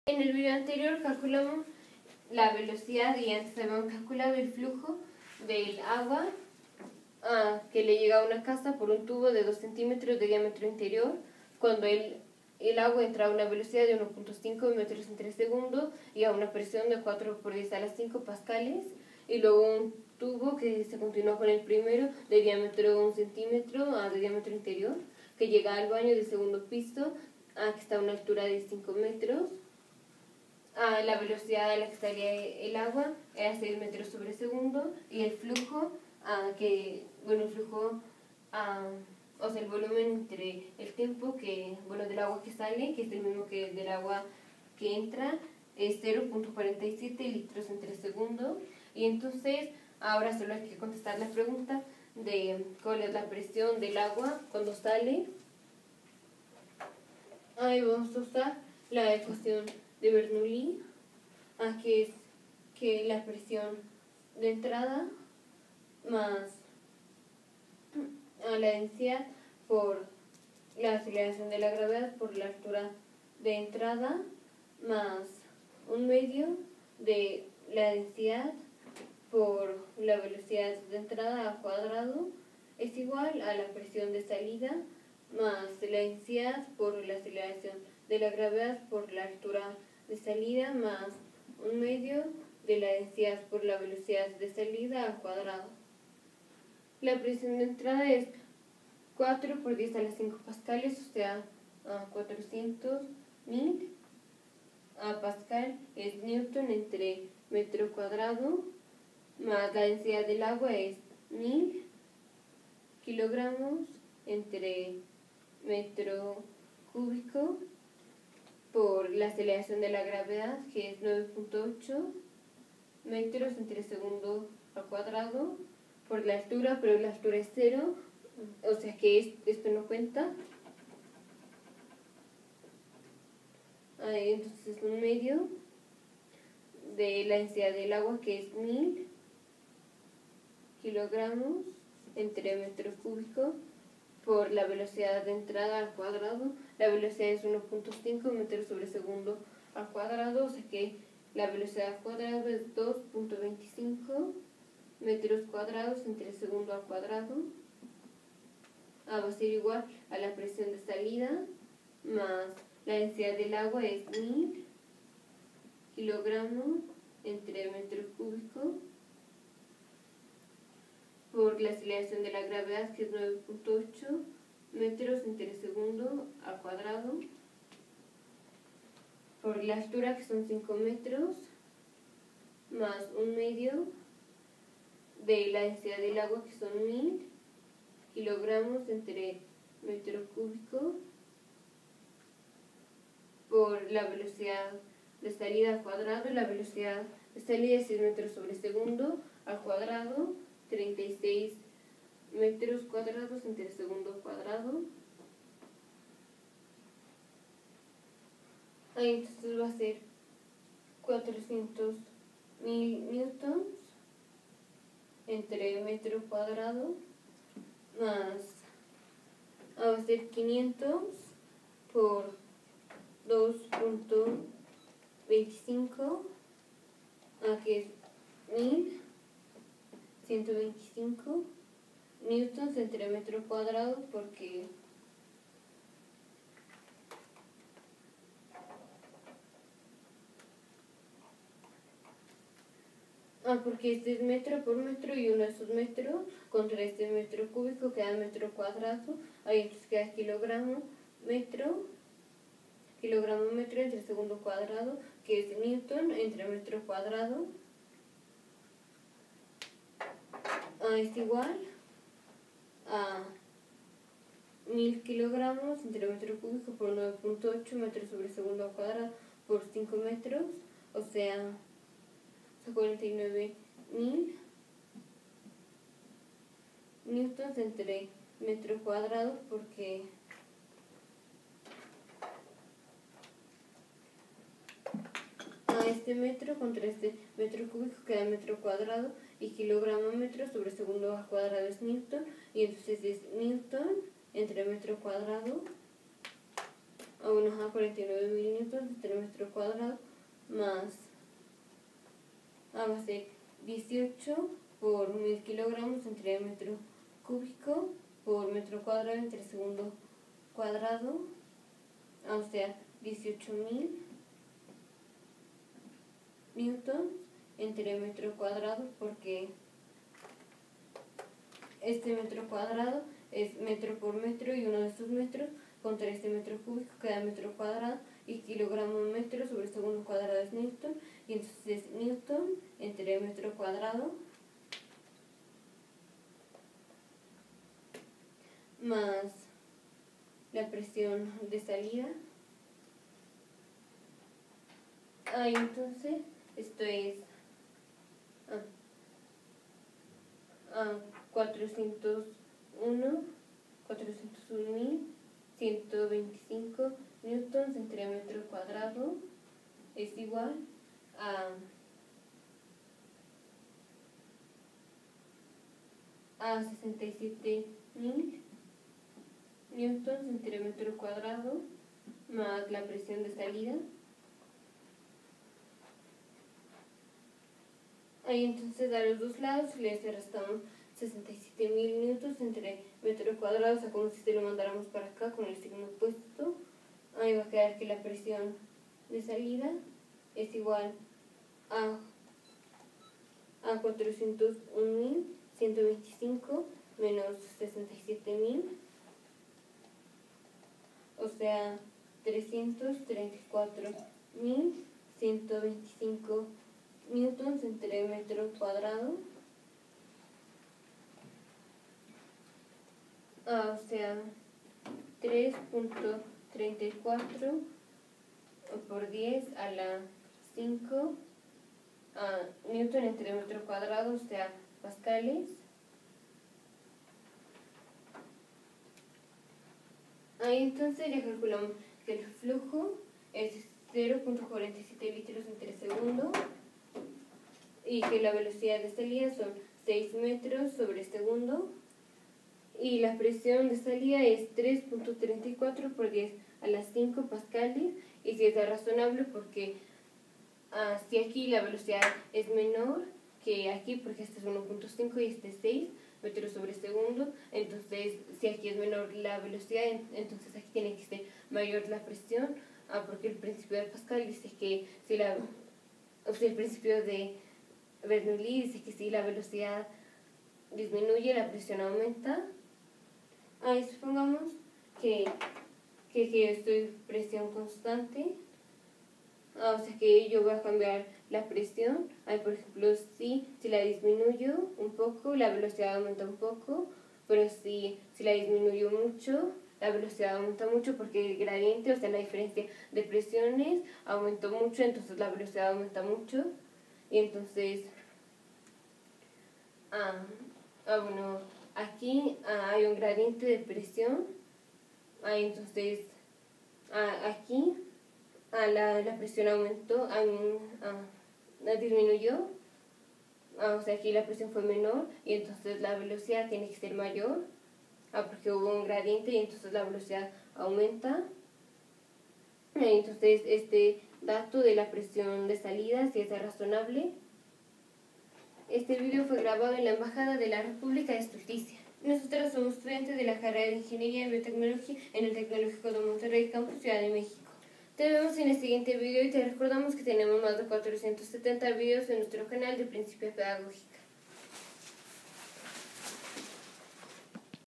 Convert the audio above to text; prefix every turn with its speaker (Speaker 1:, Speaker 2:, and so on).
Speaker 1: En el video anterior calculamos la velocidad y antes habíamos calculado el flujo del agua que le llega a una casa por un tubo de 2 centímetros de diámetro interior cuando el agua entra a una velocidad de 1.5 metros en 3 segundos y a una presión de 4 por 10 a la 5 pascales, y luego un tubo que se continúa con el primero de diámetro 1 centímetro de diámetro interior que llega al baño del segundo piso que está a una altura de 5 metros. La velocidad a la que estaría el agua era 6 metros sobre segundo y el flujo, el volumen entre el tiempo del agua que sale, que es el mismo que del agua que entra, es 0.47 litros en 3 segundos. Y entonces ahora solo hay que contestar la pregunta de cuál es la presión del agua cuando sale. Ahí vamos a usar la ecuación de Bernoulli, que es que la presión de entrada más la densidad por la aceleración de la gravedad por la altura de entrada más 1/2 de la densidad por la velocidad de entrada al cuadrado es igual a la presión de salida más la densidad por la aceleración de la gravedad por la altura de salida más 1/2 de la densidad por la velocidad de salida al cuadrado. La presión de entrada es 4 por 10 a la 5 pascales, o sea, 400.000. Pascal es newton entre metro cuadrado, más la densidad del agua es 1000 kilogramos entre metro cúbico por la aceleración de la gravedad, que es 9.8 metros en 3 segundos al cuadrado, por la altura, pero la altura es 0, o sea que esto no cuenta. Entonces 1/2 de la densidad del agua, que es 1000 kilogramos entre metro cúbico por la velocidad de entrada al cuadrado. La velocidad es 1.5 metros sobre segundo al cuadrado, o sea que la velocidad al cuadrado es 2.25 metros cuadrados en 3 segundos al cuadrado. Va a ser igual a la presión de salida más la densidad del agua es 1000 kilogramos entre metro cúbico por la aceleración de la gravedad, que es 9.8 metros en 3 segundos al cuadrado, por la altura, que son 5 metros, más 1/2 de la densidad del agua, que son 1000 kilogramos entre metro cúbico, por la velocidad de salida al cuadrado. La velocidad de salida es 6 metros sobre segundo al cuadrado, 36 metros cuadrados en 3 segundos cuadrado. Entonces va a ser 400.000 newtons entre metro cuadrado más va a ser 500 por 2.25, que es 1125 newtons entre metro cuadrado, porque este es metro por metro y uno de esos metros contra este metro cúbico queda metro cuadrado. Entonces queda kilogramo metro entre segundo cuadrado, que es newton entre metro cuadrado. Es igual a 1000 kilogramos entre metro cúbico por 9.8 metros sobre segundo al cuadrado por 5 metros, o sea 49.000 newtons entre metro cuadrado, porque este metro contra este metro cúbico queda metro cuadrado, y kilogramo metro sobre segundo al cuadrado es newton, y entonces es newton entre metro cuadrado a unos a 49 milímetros entre metro cuadrado, más va a ser 18 por 1000 kilogramos entre metro cúbico por metro cuadrado entre segundo cuadrado, o sea, 18.000 newtons entre metro cuadrado, porque este metro cuadrado es metro por metro y uno de estos metros contra este metro cúbico queda metro cuadrado y kilogramo metro sobre segundo cuadrado es newton, y entonces es newton entre metro cuadrado más la presión de salida. Entonces esto es 401.125 newtons entre metro cuadrado es igual a 67.000 newtons entre metro cuadrado más la presión de salida. Entonces a los dos lados les restamos 67.000 newtons entre metro cuadrado, o sea, como si se lo mandáramos para acá con el signo opuesto. Ahí va a quedar que la presión de salida es igual a 401.125 menos 67.000, o sea, 334.125 newtons entre metro cuadrado, o sea, 3.34 por 10 a la 5 newton entre metro cuadrado, o sea, pascales. Entonces ya calculamos que el flujo es 0.47 litros entre segundo y que la velocidad de salida son 6 metros sobre segundo y la presión de salida es 3.34 por 10 a las 5 pascales, y si es razonable porque si aquí la velocidad es menor que aquí, porque este es 1.5 y este es 6 metros sobre segundo, entonces si aquí es menor la velocidad, entonces aquí tiene que ser mayor la presión, porque el principio de Pascal dice que si el principio de Bernoulli dice que si la velocidad disminuye, la presión aumenta. Supongamos que esto es presión constante, o sea que yo voy a cambiar la presión. Por ejemplo, si la disminuyo un poco, la velocidad aumenta un poco, pero si la disminuyo mucho, la velocidad aumenta mucho, porque el gradiente, o sea, la diferencia de presiones aumentó mucho, entonces la velocidad aumenta mucho. Y entonces, bueno, aquí hay un gradiente de presión. Entonces, aquí la presión aumentó, disminuyó, o sea, aquí la presión fue menor y entonces la velocidad tiene que ser mayor, porque hubo un gradiente y entonces la velocidad aumenta. Entonces este dato de la presión de salida, si es razonable. Este video fue grabado en la Embajada de la República de Justicia. Nosotros somos estudiantes de la carrera de Ingeniería en Biotecnología en el Tecnológico de Monterrey, Campus Ciudad de México. Te vemos en el siguiente video y te recordamos que tenemos más de 470 videos en nuestro canal de Principia Pedagógica.